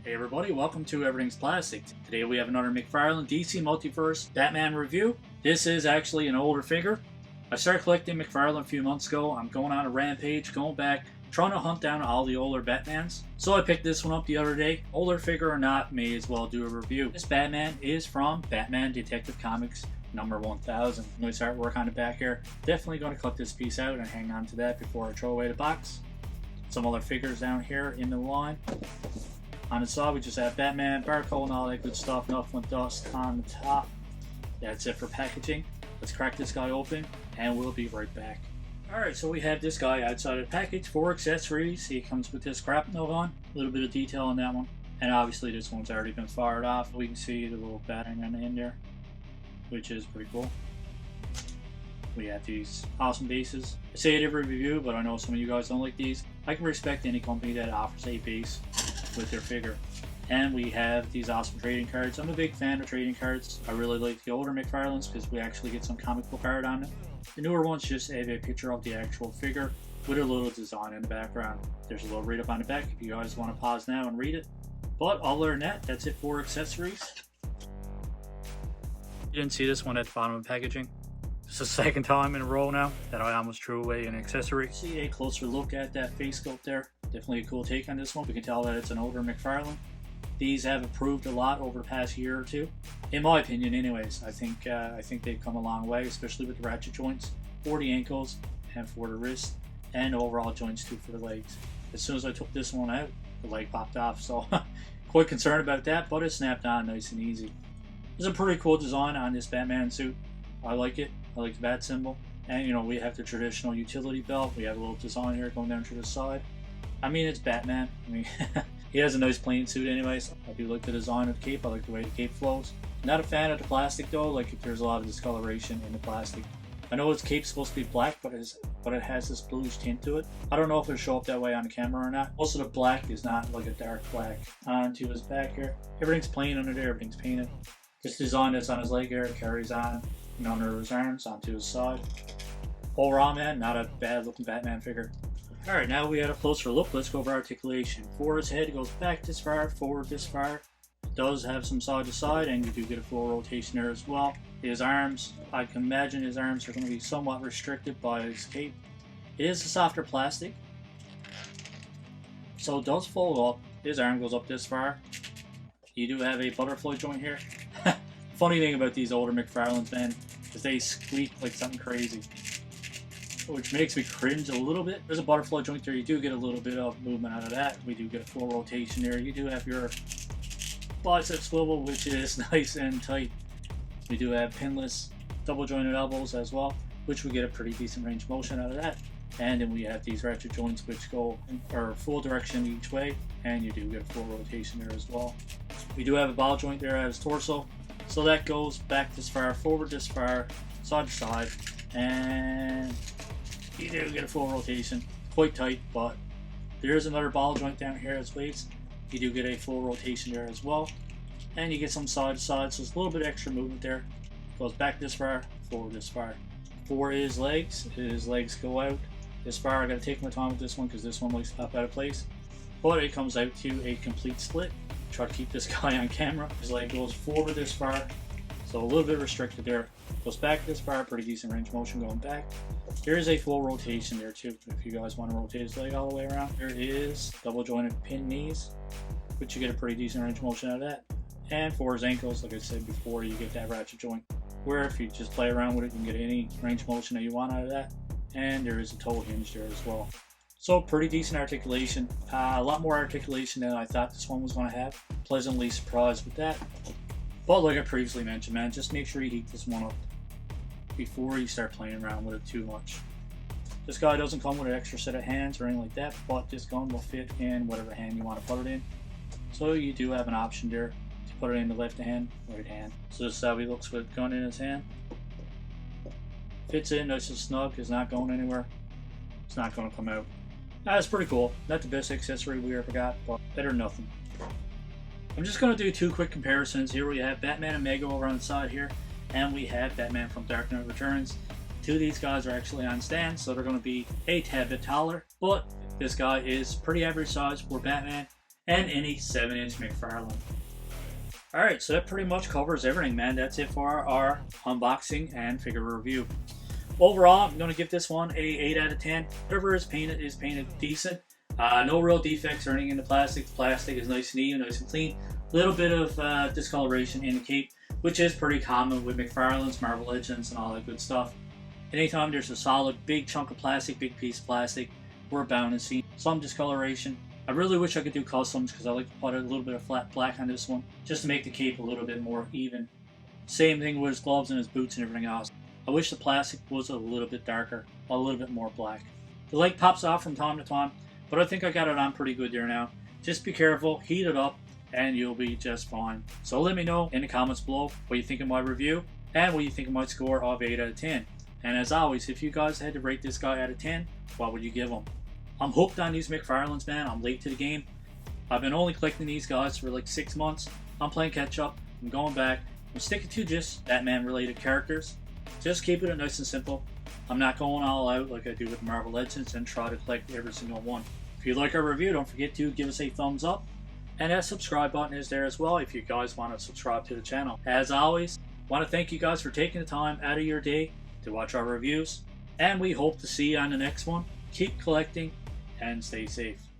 Hey everybody, welcome to Everything's Plastic. Today we have another McFarlane DC Multiverse Batman review. This is actually an older figure. I started collecting McFarlane a few months ago. I'm going on a rampage, going back, trying to hunt down all the older Batmans. So I picked this one up the other day. Older figure or not, may as well do a review. This Batman is from Batman Detective Comics number 1000. I'm going to start work on the back here. Definitely going to cut this piece out and hang on to that before I throw away the box. Some other figures down here in the line. On the side, we just have Batman, barcode, and all that good stuff. Nothing with dust on the top. That's it for packaging. Let's crack this guy open, and we'll be right back. Alright, so we have this guy outside of the package for accessories. He comes with this scrap note on. A little bit of detail on that one. And obviously this one's already been fired off. We can see the little batting on the end there, which is pretty cool. We have these awesome bases. I say it every review, but I know some of you guys don't like these. I can respect any company that offers a base with their figure. And we have these awesome trading cards. I'm a big fan of trading cards. I really like the older McFarlanes because we actually get some comic book art on them. The newer ones just have a picture of the actual figure with a little design in the background. There's a little read up on the back if you guys want to pause now and read it. But other than that, that's it for accessories. You didn't see this one at the bottom of the packaging. It's the second time in a row now that I almost threw away an accessory. See a closer look at that face sculpt there. Definitely a cool take on this one. We can tell that it's an older McFarlane. These have improved a lot over the past year or two, in my opinion. Anyways, I think they've come a long way, especially with the ratchet joints for the ankles and for the wrist, and overall joints too for the legs. As soon as I took this one out, the leg popped off, so quite concerned about that. But it snapped on nice and easy. There's a pretty cool design on this Batman suit. I like it. I like the bat symbol, and you know we have the traditional utility belt. We have a little design here going down to the side. I mean, it's Batman. I mean, he has a nice plain suit anyways. I do like the design of the cape. I like the way the cape flows. Not a fan of the plastic though, like if there's a lot of discoloration in the plastic. I know its cape's supposed to be black, but it has this bluish tint to it. I don't know if it'll show up that way on the camera or not. Also, the black is not like a dark black. Onto his back here. Everything's plain under there, everything's painted. This design that's on his leg here carries on and under his arms, onto his side. Overall, man, not a bad looking Batman figure. Alright, now we had a closer look. Let's go over articulation. For his head, it goes back this far, forward this far. It does have some side to side, and you do get a full rotation there as well. His arms, I can imagine his arms are going to be somewhat restricted by his cape. It is a softer plastic, so it does fold up. His arm goes up this far. You do have a butterfly joint here. Funny thing about these older McFarlanes, man, is they squeak like something crazy, which makes me cringe a little bit. There's a butterfly joint there. You do get a little bit of movement out of that. We do get a full rotation there. You do have your bicep swivel, which is nice and tight. We do have pinless double jointed elbows as well, which we get a pretty decent range of motion out of that. And then we have these ratchet joints which go or full direction each way, and you do get a full rotation there as well. We do have a ball joint there at his torso, so that goes back this far, forward this far, side to side, and you do get a full rotation. Quite tight, but there is another ball joint down here at his waist. You do get a full rotation there as well, and you get some side to side, so it's a little bit extra movement there. Goes back this far, forward this far. For his legs go out this far. I gotta take my time with this one because this one likes to pop out of place, but it comes out to a complete split. Try to keep this guy on camera. His leg goes forward this far, so a little bit restricted there. Goes back this far, pretty decent range of motion going back. There is a full rotation there too, if you guys want to rotate his leg all the way around. There is double jointed pin knees, which you get a pretty decent range of motion out of that. And for his ankles, like I said before, you get that ratchet joint, where if you just play around with it, you can get any range of motion that you want out of that. And there is a toe hinge there as well. So pretty decent articulation. A lot more articulation than I thought this one was going to have. Pleasantly surprised with that. But like I previously mentioned, man, just make sure you heat this one up before you start playing around with it too much. This guy doesn't come with an extra set of hands or anything like that, but this gun will fit in whatever hand you want to put it in. So you do have an option there to put it in the left hand, right hand. So this is how he looks with the gun in his hand. Fits in nice and snug, is not going anywhere. It's not going to come out. That's pretty cool. Not the best accessory we ever got, but better than nothing. I'm just going to do two quick comparisons. Here we have Batman and Mega over on the side here, and we have Batman from Dark Knight Returns. Two of these guys are actually on stands, so they're going to be a tad bit taller, but this guy is pretty average size for Batman. and any 7-inch McFarlane. Alright, so that pretty much covers everything, man. That's it for our unboxing and figure review. Overall, I'm going to give this one a 8 out of 10. Whatever is painted decent. No real defects or anything in the plastic. The plastic is nice and even, nice and clean. Little bit of discoloration in the cape, which is pretty common with McFarlane's, Marvel Legends, and all that good stuff. Anytime there's a solid big chunk of plastic, big piece of plastic, we're bound to see some discoloration. I really wish I could do customs because I like to put a little bit of flat black on this one just to make the cape a little bit more even. Same thing with his gloves and his boots and everything else. I wish the plastic was a little bit darker, a little bit more black. The light pops off from time to time, but I think I got it on pretty good there now. Just be careful, heat it up, and you'll be just fine. So let me know in the comments below what you think of my review and what you think of my score of 8 out of 10. And as always, if you guys had to rate this guy out of 10, what would you give him? I'm hooked on these McFarlanes, man. I'm late to the game. I've been only collecting these guys for like 6 months. I'm playing catch up. I'm going back. I'm sticking to just Batman related characters. Just keeping it nice and simple. I'm not going all out like I do with Marvel Legends and try to collect every single one. If you like our review, don't forget to give us a thumbs up. And that subscribe button is there as well if you guys want to subscribe to the channel. As always, I want to thank you guys for taking the time out of your day to watch our reviews. And we hope to see you on the next one. Keep collecting and stay safe.